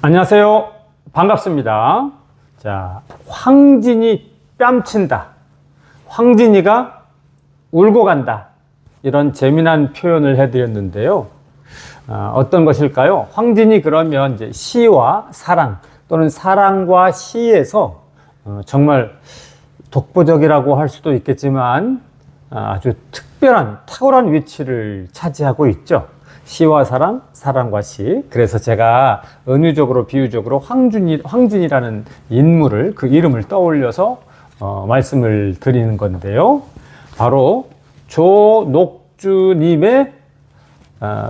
안녕하세요. 반갑습니다. 자, 황진이 뺨친다. 황진이가 울고 간다. 이런 재미난 표현을 해드렸는데요. 어떤 것일까요? 황진이 그러면 이제 시와 사랑 또는 사랑과 시에서 정말 독보적이라고 할 수도 있겠지만 아주 특별한 탁월한 위치를 차지하고 있죠. 시와 사랑, 사랑과 시. 그래서 제가 은유적으로 비유적으로 황진이라는 인물을 그 이름을 떠올려서 말씀을 드리는 건데요. 바로 조녹주님의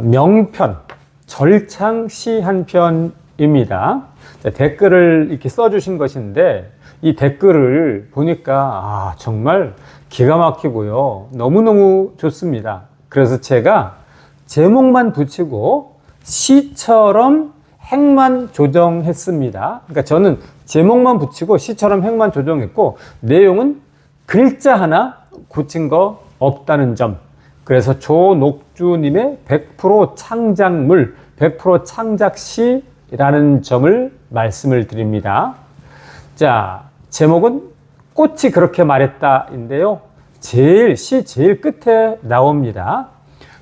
명편 절창시 한 편입니다. 댓글을 이렇게 써주신 것인데 이 댓글을 보니까 정말 기가 막히고요. 너무너무 좋습니다. 그래서 제가 제목만 붙이고 시처럼 행만 조정했습니다. 그러니까 저는 제목만 붙이고 시처럼 행만 조정했고 내용은 글자 하나 고친 거 없다는 점. 그래서 조녹주님의 100% 창작물, 100% 창작시라는 점을 말씀을 드립니다. 자, 제목은 꽃이 그렇게 말했다인데요. 시 제일 끝에 나옵니다.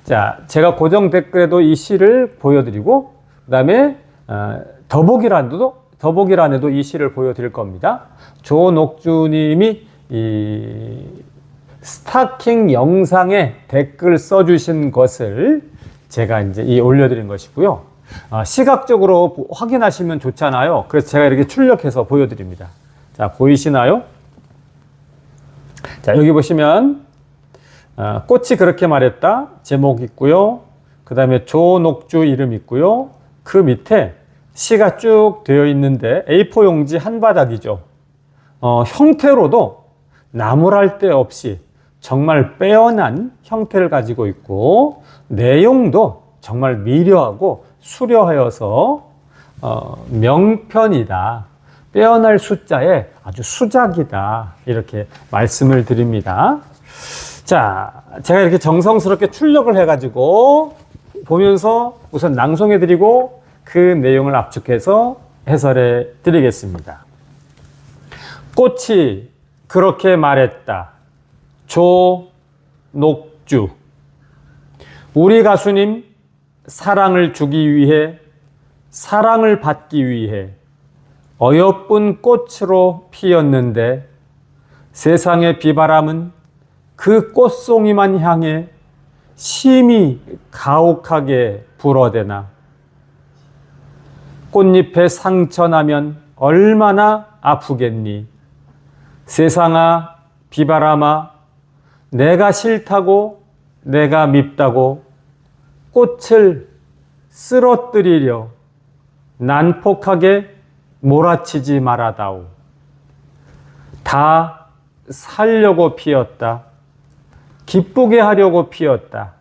자, 제가 고정 댓글에도 이 시를 보여드리고, 그 다음에 더보기란에도 이 시를 보여드릴 겁니다. 조녹주님이 이 스타킹 영상에 댓글 써주신 것을 제가 이제 올려드린 것이고요. 시각적으로 확인하시면 좋잖아요. 그래서 제가 이렇게 출력해서 보여드립니다. 자, 보이시나요? 자, 여기 보시면 꽃이 그렇게 말했다 제목 있고요. 그 다음에 조녹주 이름 있고요. 그 밑에 시가 쭉 되어 있는데 A4 용지 한 바닥이죠. 형태로도 나무랄 데 없이 정말 빼어난 형태를 가지고 있고 내용도 정말 미려하고 수려하여서 명편이다. 빼어날 숫자에 아주 수작이다. 이렇게 말씀을 드립니다. 자, 제가 이렇게 정성스럽게 출력을 해가지고 보면서 우선 낭송해드리고 그 내용을 압축해서 해설해 드리겠습니다. 꽃이 그렇게 말했다. 조녹주. 우리 가수님 사랑을 주기 위해 사랑을 받기 위해 어여쁜 꽃으로 피었는데 세상의 비바람은 그 꽃송이만 향해 심히 가혹하게 불어대나. 꽃잎에 상처나면 얼마나 아프겠니. 세상아 비바람아 내가 싫다고 내가 밉다고 꽃을 쓰러뜨리려 난폭하게 몰아치지 말아다오. 다 살려고 피었다. 기쁘게 하려고 피었다.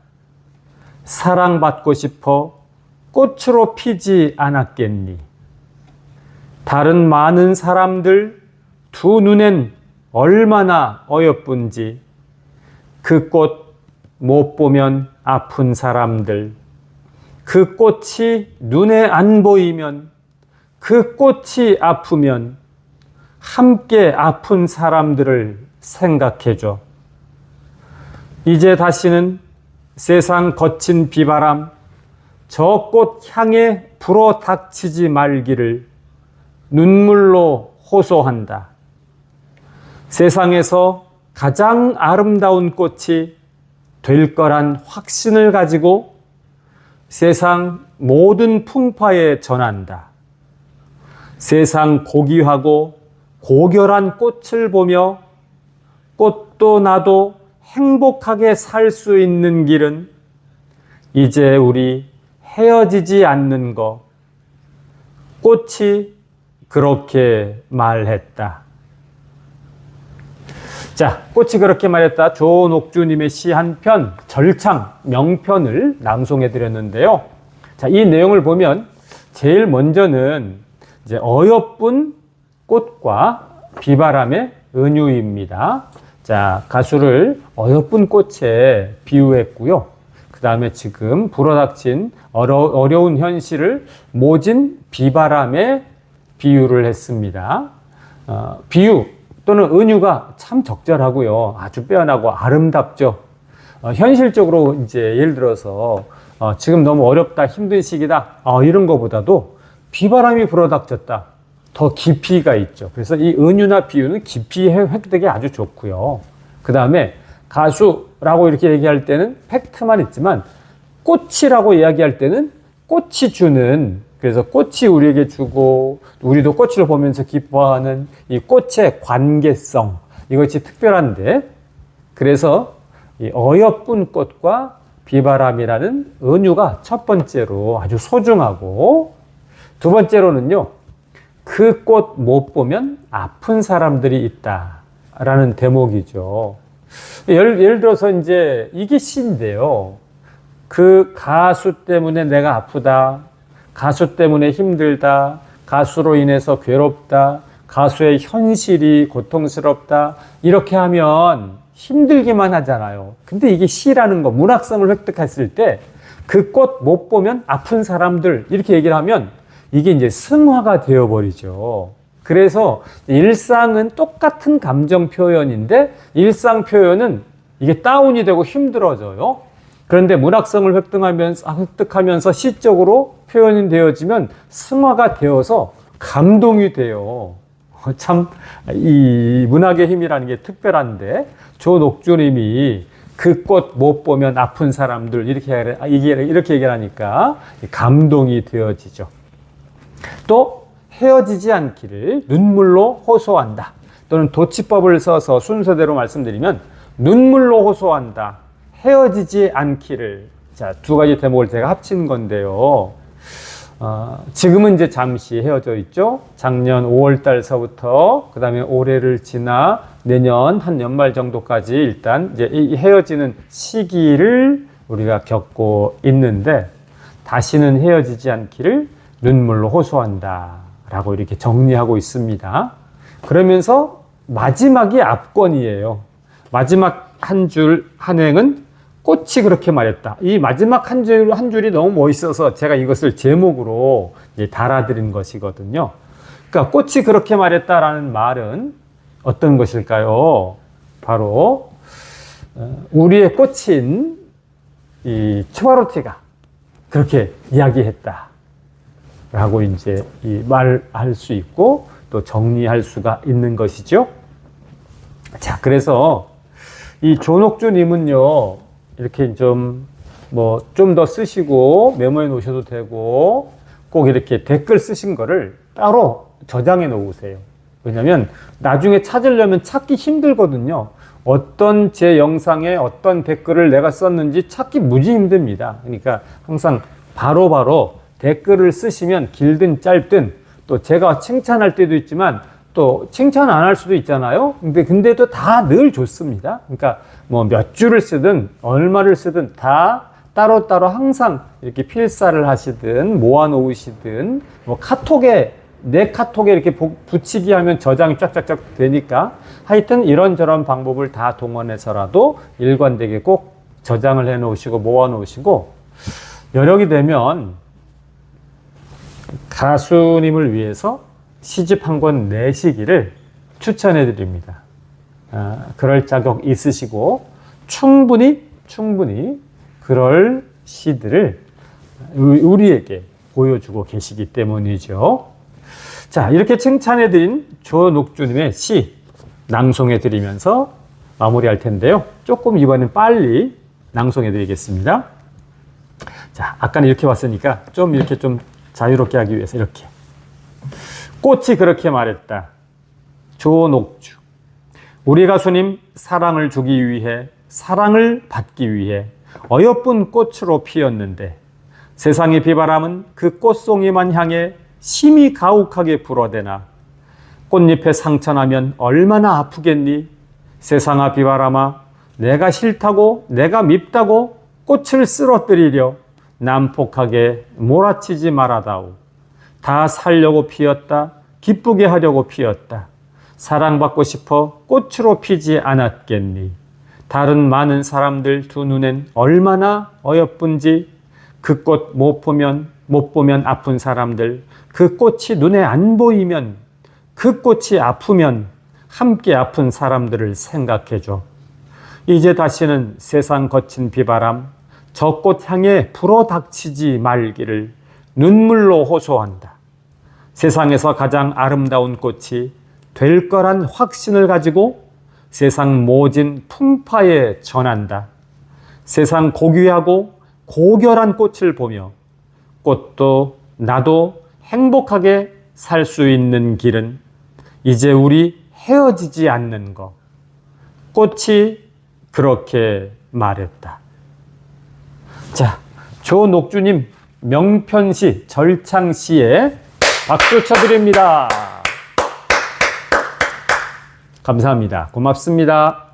사랑받고 싶어 꽃으로 피지 않았겠니. 다른 많은 사람들 두 눈엔 얼마나 어여쁜지 그 꽃 못 보면 아픈 사람들, 그 꽃이 눈에 안 보이면, 그 꽃이 아프면 함께 아픈 사람들을 생각해줘. 이제 다시는 세상 거친 비바람 저 꽃 향에 불어 닥치지 말기를 눈물로 호소한다. 세상에서 가장 아름다운 꽃이 될 거란 확신을 가지고 세상 모든 풍파에 전한다. 세상 고귀하고 고결한 꽃을 보며 꽃도 나도 행복하게 살 수 있는 길은 이제 우리 헤어지지 않는 것. 꽃이 그렇게 말했다. 자, 꽃이 그렇게 말했다. 조녹주님의 시 한 편, 절창, 명편을 낭송해 드렸는데요. 자, 이 내용을 보면 제일 먼저는 이제 어여쁜 꽃과 비바람의 은유입니다. 자, 가수를 어여쁜 꽃에 비유했고요. 그 다음에 지금 불어닥친 어려운 현실을 모진 비바람에 비유를 했습니다. 비유 또는 은유가 참 적절하고요. 아주 빼어나고 아름답죠. 현실적으로 이제 예를 들어서 지금 너무 어렵다, 힘든 시기다, 이런 거보다도 비바람이 불어닥쳤다, 더 깊이가 있죠. 그래서 이 은유나 비유는 깊이 획득이 아주 좋고요. 그 다음에 가수라고 이렇게 얘기할 때는 팩트만 있지만 꽃이라고 이야기할 때는 꽃이 주는, 그래서 꽃이 우리에게 주고 우리도 꽃을 보면서 기뻐하는 이 꽃의 관계성, 이것이 특별한데, 그래서 이 어여쁜 꽃과 비바람이라는 은유가 첫 번째로 아주 소중하고, 두 번째로는요, 그 꽃 못 보면 아픈 사람들이 있다라는 대목이죠. 예를 들어서 이제 이게 시인데요. 그 가수 때문에 내가 아프다, 가수 때문에 힘들다, 가수로 인해서 괴롭다, 가수의 현실이 고통스럽다, 이렇게 하면 힘들기만 하잖아요. 근데 이게 시라는 거, 문학성을 획득했을 때 그 꽃 못 보면 아픈 사람들, 이렇게 얘기를 하면 이게 이제 승화가 되어버리죠. 그래서 일상은 똑같은 감정 표현인데 일상 표현은 이게 다운이 되고 힘들어져요. 그런데 문학성을 획득하면서 시적으로 표현이 되어지면 승화가 되어서 감동이 돼요. 참, 이 문학의 힘이라는 게 특별한데, 조녹주님이 그 꽃 못 보면 아픈 사람들, 이렇게 얘기를 하니까 감동이 되어지죠. 또, 헤어지지 않기를 눈물로 호소한다. 또는 도치법을 써서 순서대로 말씀드리면, 눈물로 호소한다. 헤어지지 않기를. 자, 두 가지 대목을 제가 합친 건데요. 지금은 이제 잠시 헤어져 있죠. 작년 5월 달서부터, 그 다음에 올해를 지나 내년 한 연말 정도까지 일단 이제 이 헤어지는 시기를 우리가 겪고 있는데, 다시는 헤어지지 않기를 눈물로 호소한다. 라고 이렇게 정리하고 있습니다. 그러면서 마지막이 압권이에요. 마지막 한 줄 한행은 꽃이 그렇게 말했다. 이 마지막 한 줄이 너무 멋있어서 제가 이것을 제목으로 달아드린 것이거든요. 그러니까 꽃이 그렇게 말했다라는 말은 어떤 것일까요? 바로 우리의 꽃인 이 츠바로티가 그렇게 이야기했다. 라고 이제 말할 수 있고 또 정리할 수가 있는 것이죠. 자, 그래서 이 조녹주님은요, 이렇게 좀 더 쓰시고 메모해 놓으셔도 되고, 꼭 이렇게 댓글 쓰신 거를 따로 저장해 놓으세요. 왜냐면 나중에 찾으려면 찾기 힘들거든요. 어떤 제 영상에 어떤 댓글을 내가 썼는지 찾기 무지 힘듭니다. 그러니까 항상 바로바로 댓글을 쓰시면 길든 짧든, 또 제가 칭찬할 때도 있지만 또 칭찬 안 할 수도 있잖아요. 근데도 다 늘 좋습니다. 그러니까 뭐 몇 줄을 쓰든 얼마를 쓰든 다 따로따로 항상 이렇게 필사를 하시든 모아 놓으시든, 뭐 내 카톡에 이렇게 붙이기 하면 저장이 쫙쫙쫙 되니까, 하여튼 이런저런 방법을 다 동원해서라도 일관되게 꼭 저장을 해 놓으시고 모아 놓으시고, 여력이 되면 가수님을 위해서 시집 한 권 내시기를 추천해 드립니다. 그럴 자격 있으시고 충분히 그럴 시들을 우리에게 보여주고 계시기 때문이죠. 자, 이렇게 칭찬해 드린 조녹주님의 시 낭송해 드리면서 마무리할 텐데요. 조금 이번엔 빨리 낭송해 드리겠습니다. 자, 아까는 이렇게 왔으니까 좀 이렇게 좀 자유롭게 하기 위해서 이렇게. 꽃이 그렇게 말했다. 조녹주. 우리 가수님 사랑을 주기 위해, 사랑을 받기 위해 어여쁜 꽃으로 피었는데, 세상의 비바람은 그 꽃송이만 향해 심히 가혹하게 불어대나. 꽃잎에 상처나면 얼마나 아프겠니? 세상아 비바람아, 내가 싫다고, 내가 밉다고 꽃을 쓰러뜨리려 난폭하게 몰아치지 말아다오. 다 살려고 피었다. 기쁘게 하려고 피었다. 사랑받고 싶어 꽃으로 피지 않았겠니? 다른 많은 사람들 두 눈엔 얼마나 어여쁜지 그 꽃 못 보면 못 보면 아픈 사람들, 그 꽃이 눈에 안 보이면, 그 꽃이 아프면 함께 아픈 사람들을 생각해줘. 이제 다시는 세상 거친 비바람, 저 꽃 향에 불어닥치지 말기를 눈물로 호소한다. 세상에서 가장 아름다운 꽃이 될 거란 확신을 가지고 세상 모진 풍파에 전한다. 세상 고귀하고 고결한 꽃을 보며 꽃도 나도 행복하게 살 수 있는 길은 이제 우리 헤어지지 않는 것. 꽃이 그렇게 말했다. 자, 조녹주님 명편시, 절창시에 박수 쳐드립니다. 감사합니다. 고맙습니다.